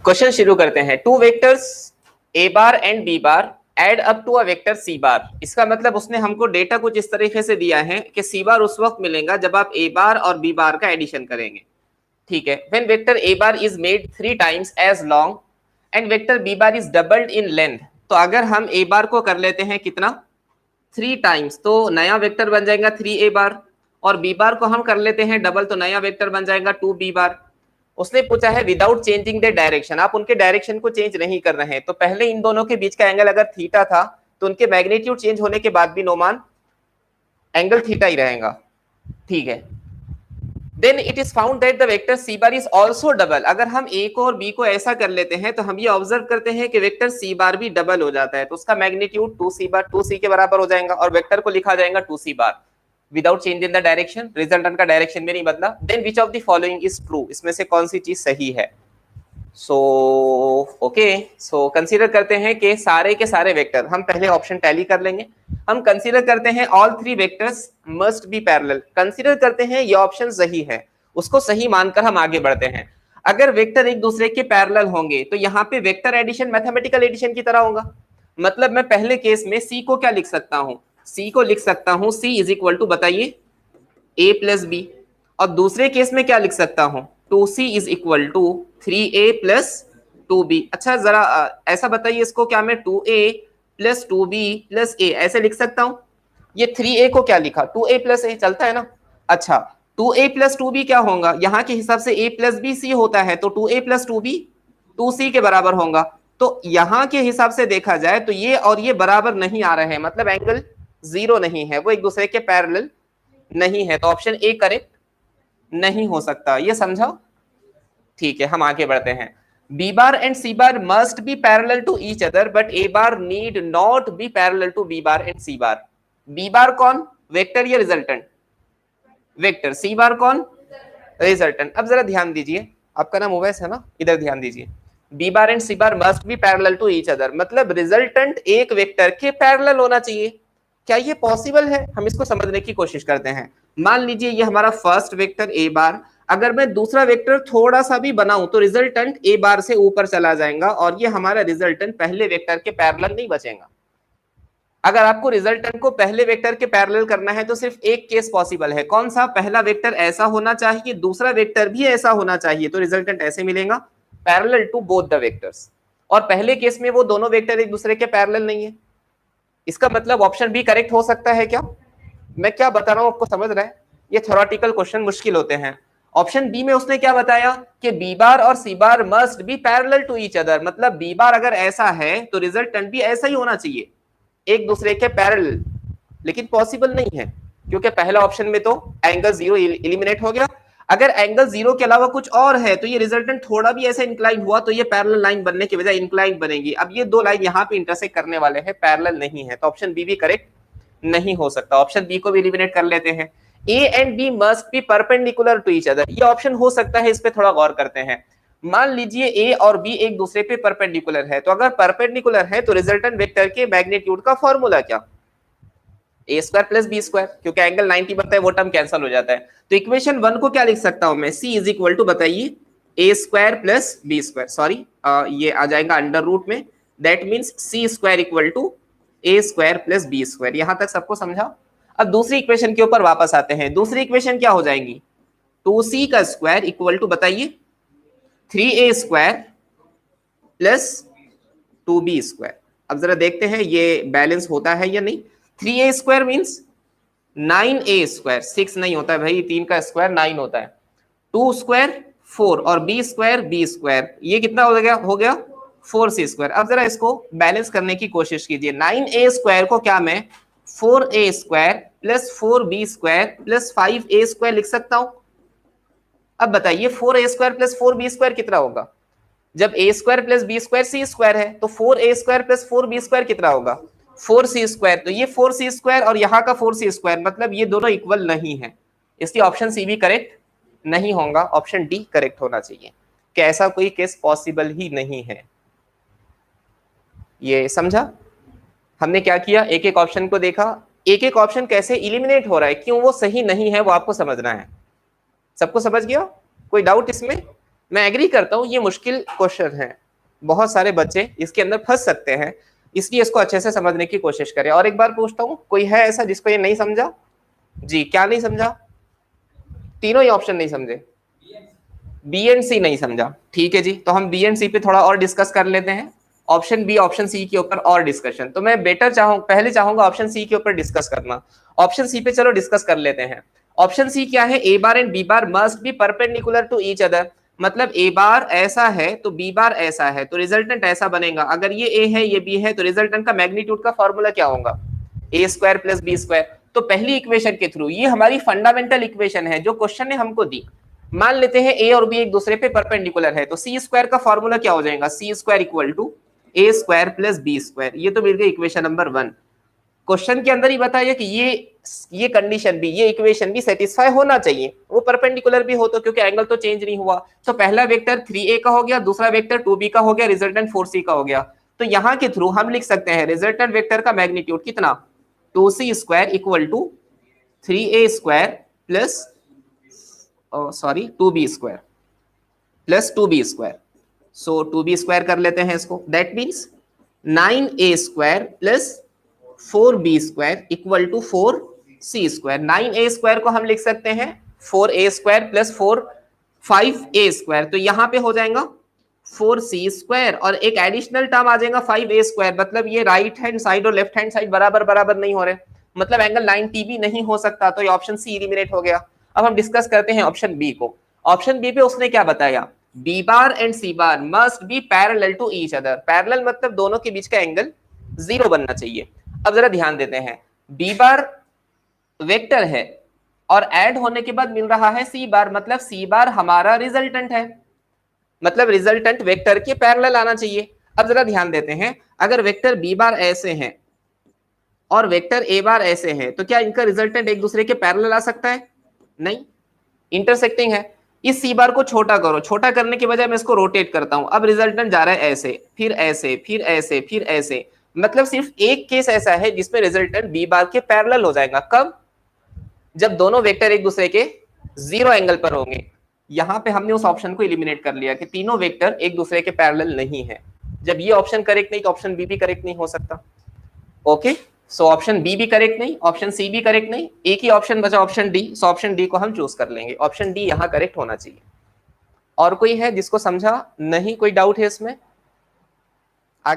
Question शुरू करते हैं। Two vectors A bar and B bar add up to a vector C bar. इसका मतलब उसने हमको डेटा कुछ इस तरीके से दिया है कि सी बार उस वक्त मिलेगा जब आप ए बार और बी बार का एडिशन करेंगे। ठीक है। When vector A bar is made 3 times as long and vector B bar is doubled in length, तो अगर हम ए बार को कर लेते हैं कितना 3 टाइम्स, तो नया वेक्टर बन जाएगा 3 ए बार, और बी बार को हम कर लेते हैं डबल, तो नया वेक्टर बन जाएगा 2 बी बार। उसने पूछा है विदाउट चेंजिंग द डायरेक्शन, आप उनके डायरेक्शन को चेंज नहीं कर रहे हैं, तो पहले इन दोनों के बीच का एंगल अगर थीटा था तो उनके मैग्नीट्यूड चेंज होने के बाद भी नोमान एंगल थीटा ही रहेगा। ठीक है। Then it is found that the vector C bar is also double. अगर हम ए को और बी को ऐसा कर लेते हैं तो हम ये ऑब्जर्व करते हैं कि वेक्टर सी बार भी डबल हो जाता है, तो उसका मैग्नीट्यूड 2c बार 2c के बराबर हो जाएगा और वेक्टर को लिखा जाएगा 2c bar without change in the direction. Resultant का डायरेक्शन में नहीं बदला। Then which of the following is true, इसमें से कौन सी चीज सही है। सो ओके, सो कंसीडर करते हैं कि सारे के सारे वेक्टर, हम पहले ऑप्शन टैली कर लेंगे। हम कंसीडर करते हैं all 3 vectors must be parallel. Consider करते हैं ये ऑप्शन सही है, उसको सही मानकर हम आगे बढ़ते हैं। अगर वेक्टर एक दूसरे के पैरेलल होंगे तो यहाँ पे वेक्टर एडिशन मैथमेटिकल एडिशन की तरह होगा। मतलब मैं पहले केस में सी को क्या लिख सकता हूँ, सी को लिख सकता हूँ सी इज इक्वल टू बताइए a प्लस बी, और दूसरे केस में क्या लिख सकता हूँ 2c is equal to 3a plus 2b। अच्छा जरा ऐसा बताइए इसको, क्या मैं 2a plus 2b plus a ऐसे लिख सकता हूँ। ये 3a को क्या लिखा 2a प्लस a, चलता है ना। अच्छा 2a प्लस 2b क्या होगा, यहाँ के हिसाब से a प्लस b c होता है, तो 2a प्लस 2b 2c के बराबर होगा। तो यहाँ के हिसाब से देखा जाए तो ये और ये बराबर नहीं आ रहे हैं, मतलब एंगल जीरो नहीं है, वो एक दूसरे के पैरेलल नहीं है, तो ऑप्शन ए करेक्ट नहीं हो सकता। ये समझा। ठीक है, हम आगे बढ़ते हैं। B bar and C bar must be parallel to each other but A bar need not be parallel to B bar and C bar. B bar कौन, वेक्टर या रिजल्टेंट, वेक्टर। सी बार कौन, रिजल्टेंट। अब जरा ध्यान दीजिए, आपका नाम Owais है ना, इधर ध्यान दीजिए। B bar and C bar must be parallel to each other, मतलब रिजल्टेंट एक वेक्टर के पैरेलल होना चाहिए। क्या ये पॉसिबल है, हम इसको समझने की कोशिश करते हैं। मान लीजिए ये हमारा फर्स्ट वेक्टर ए बार, अगर मैं दूसरा वेक्टर थोड़ा सा भी बनाऊं तो रिजल्टेंट ए बार से ऊपर चला जाएगा और ये हमारा रिजल्टेंट पहले वेक्टर के पैरेलल नहीं बचेगा। अगर आपको रिजल्टेंट को पहले वेक्टर के पैरेलल करना है तो सिर्फ एक केस पॉसिबल है, कौन सा, पहला वेक्टर ऐसा होना चाहिए, दूसरा वेक्टर भी ऐसा होना चाहिए, तो रिजल्टेंट ऐसे मिलेगा parallel to both the vectors. और पहले केस में वो दोनों वेक्टर एक दूसरे के पैरेलल नहीं है। इसका मतलब ऑप्शन बी करेक्ट हो सकता है क्या, मैं क्या बता रहा हूं आपको समझ रहा है। ये थ्योरेटिकल क्वेश्चन मुश्किल होते हैं। ऑप्शन बी में उसने क्या बताया कि बी बार और C bar must be parallel to each other, मतलब बी बार अगर ऐसा है तो रिजल्टेंट भी ऐसा ही होना चाहिए, एक दूसरे के पैरेलल। लेकिन पॉसिबल नहीं है क्योंकि पहला ऑप्शन में तो एंगल जीरो एलिमिनेट हो गया। अगर एंगल जीरो के अलावा कुछ और है तो ये रिजल्टेंट थोड़ा भी ऐसे इंक्लाइन हुआ तो ये पैरेलल लाइन बनने के बजाय इंक्लाइन बनेगी। अब ये दो लाइन यहाँ पे इंटरसेक्ट करने वाले हैं, पैरेलल नहीं है, तो ऑप्शन बी भी करेक्ट नहीं हो सकता। ऑप्शन बी को भी एलिमिनेट कर लेते हैं। A and B must be perpendicular to each other, ये ऑप्शन हो सकता है, इस पे थोड़ा गौर करते हैं। मान लीजिए ए और बी एक दूसरे पे परपेंडिकुलर है, तो अगर परपेंडिकुलर है तो रिजल्टेंट वेक्टर के मैग्नीट्यूड का फॉर्मूला क्या, ए स्क्वायर प्लस बी स्क्वायर, क्योंकि एंगल 90 बनता है, वो टर्म कैंसिल हो जाता है। तो इक्वेशन 1 को क्या लिख सकता हूं मैं, सी इज इक्वल टू बताइए A square plus B square, sorry ये आ जाएगा अंडर रूट में, that means C square equal to A square plus B square. यहां तक सबको समझा। अब दूसरी इक्वेशन के ऊपर वापस आते हैं। दूसरी इक्वेशन क्या हो जाएंगी, 2c का स्क्वायर इक्वल टू बताइए 3a square plus 2b square. अब जरा देखते हैं ये बैलेंस होता है या नहीं। 3a square means 9a square, 6 नहीं होता है भाई, 3 का स्क्वायर 9 होता है, 2 स्क्वायर 4 और b स्क्वायर b स्क्वायर, ये कितना हो गया 4c स्क्वायर। अब जरा इसको बैलेंस करने की कोशिश कीजिए। 9a स्क्वायर को क्या मैं 4a square plus 4b square plus 5a square लिख सकता हूं। अब बताइए 4a square plus 4b square कितना होगा, जब a square plus b square c square है तो 4a square plus 4b square कितना होगा 4c स्क्वायर। तो ये 4c स्क्वायर और यहाँ का 4c स्क्वायर, मतलब ये दोनों इक्वल नहीं है, इसलिए ऑप्शन सी भी करेक्ट नहीं होगा, ऑप्शन डी करेक्ट होना चाहिए कि ऐसा कोई केस पॉसिबल ही नहीं है। ये समझा। हमने क्या किया, एक एक ऑप्शन को देखा, एक एक ऑप्शन कैसे इलिमिनेट हो रहा है, क्यों वो सही नहीं है वो आपको समझना है। सबको समझ गया, कोई डाउट इसमें, मैं एग्री करता हूँ, ये मुश्किल क्वेश्चन है, बहुत सारे बच्चे इसके अंदर फंस सकते हैं, इसलिए इसको अच्छे से समझने की कोशिश करें। और एक बार पूछता हूँ, कोई है ऐसा जिसको ये नहीं समझा? जी, क्या नहीं समझा? तीनों ही ऑप्शन नहीं समझे? बी एंड सी नहीं समझा, ठीक है जी, तो हम बी एंड सी पे थोड़ा और डिस्कस कर लेते हैं। ऑप्शन बी, ऑप्शन सी के ऊपर और डिस्कशन, तो मैं बेटर पहले चाहूंगा ऑप्शन सी के ऊपर डिस्कस करना। ऑप्शन सी पे चलो डिस्कस कर लेते हैं। ऑप्शन सी क्या है? A bar and B bar must be perpendicular to each other, मतलब ए बार ऐसा है तो बी बार ऐसा है, तो रिजल्टेंट ऐसा बनेगा। अगर ये ए है ये बी है तो रिजल्टेंट का मैग्नीट्यूड का फॉर्मूला क्या होगा? ए स्क्वायर प्लस बी स्क्वायर। तो पहली इक्वेशन के थ्रू, ये हमारी फंडामेंटल इक्वेशन है जो क्वेश्चन ने हमको दी। मान लेते हैं ए और बी एक दूसरे पे परपेंडिकुलर है, तो सी स्क्वायर का फॉर्मूला क्या हो जाएगा? C square equal to A square plus B square. ये तो मिल गई इक्वेशन नंबर 1। क्वेश्चन के अंदर ही बताइए कि ये कंडीशन भी, ये इक्वेशन भी सेटिस्फाई होना चाहिए, वो परपेंडिकुलर भी हो तो, क्योंकि एंगल तो चेंज नहीं हुआ। तो पहला वेक्टर 3a का हो गया, दूसरा वेक्टर 2b का हो गया, रिजल्टेंट 4c का हो गया। तो यहाँ के थ्रू हम लिख सकते हैं रिजल्टेंट वेक्टर का मैग्नीट्यूड कितना? 2c square equal to 3a square plus 2b square plus 2b square. So 2b square कर लेते हैं इसको, that means 9a square plus 4b square equal to 4c square. 9a square को हम लिख सकते हैं 4a square plus 5a square, तो यहाँ पे हो जाएगा 4c स्क्वायर, और एक एडिशनल टर्म आ जाएगा 5a स्क्वायर। मतलब ये राइट हैंड साइड और लेफ्ट हैंड साइड बराबर बराबर नहीं हो रहे, मतलब एंगल 90 भी नहीं हो सकता, तो ये ऑप्शन सी एलिमिनेट हो गया। अब हम डिस्कस करते हैं ऑप्शन बी को। ऑप्शन बी पे उसने क्या बताया? B bar and C bar must be parallel to each other. Parallel मतलब दोनों के बीच का एंगल 0 बनना चाहिए। अब जरा ध्यान देते हैं, बी बार वेक्टर है और ऐड होने के बाद मिल रहा है सी बार, मतलब सी बार हमारा रिजल्टेंट है, मतलब रिजल्टेंट वेक्टर के पैरेलल आना चाहिए। अब जरा ध्यान देते हैं, अगर वेक्टर बी बार ऐसे हैं और वेक्टर ए बार ऐसे हैं, तो क्या इनका रिजल्टेंट एक दूसरे के पैरेलल आ सकता है? नहीं, इंटरसेक्टिंग है। इस सी बार को छोटा करो, छोटा करने के बजाय मैं इसको रोटेट करता हूं, अब रिजल्टेंट जा रहा है ऐसे, फिर ऐसे, फिर ऐसे, फिर ऐसे, मतलब सिर्फ एक केस ऐसा है जिसमें रिजल्टेंट बी बार के पैरेलल हो जाएगा। कब? जब दोनों वेक्टर एक दूसरे के 0 एंगल पर होंगे। यहां पे हमने उस ऑप्शन को एलिमिनेट कर लिया कि तीनों वेक्टर एक दूसरे के पैरेलल नहीं है। जब ये ऑप्शन करेक्ट नहीं तो ऑप्शन बी भी करेक्ट नहीं हो सकता। ओके, सो ऑप्शन बी भी करेक्ट नहीं, ऑप्शन सी भी करेक्ट नहीं, एक ही ऑप्शन बचा option D. So option D को हम चूज कर लेंगे, ऑप्शन डी यहाँ करेक्ट होना चाहिए। और कोई है जिसको समझा नहीं, कोई डाउट है इसमें?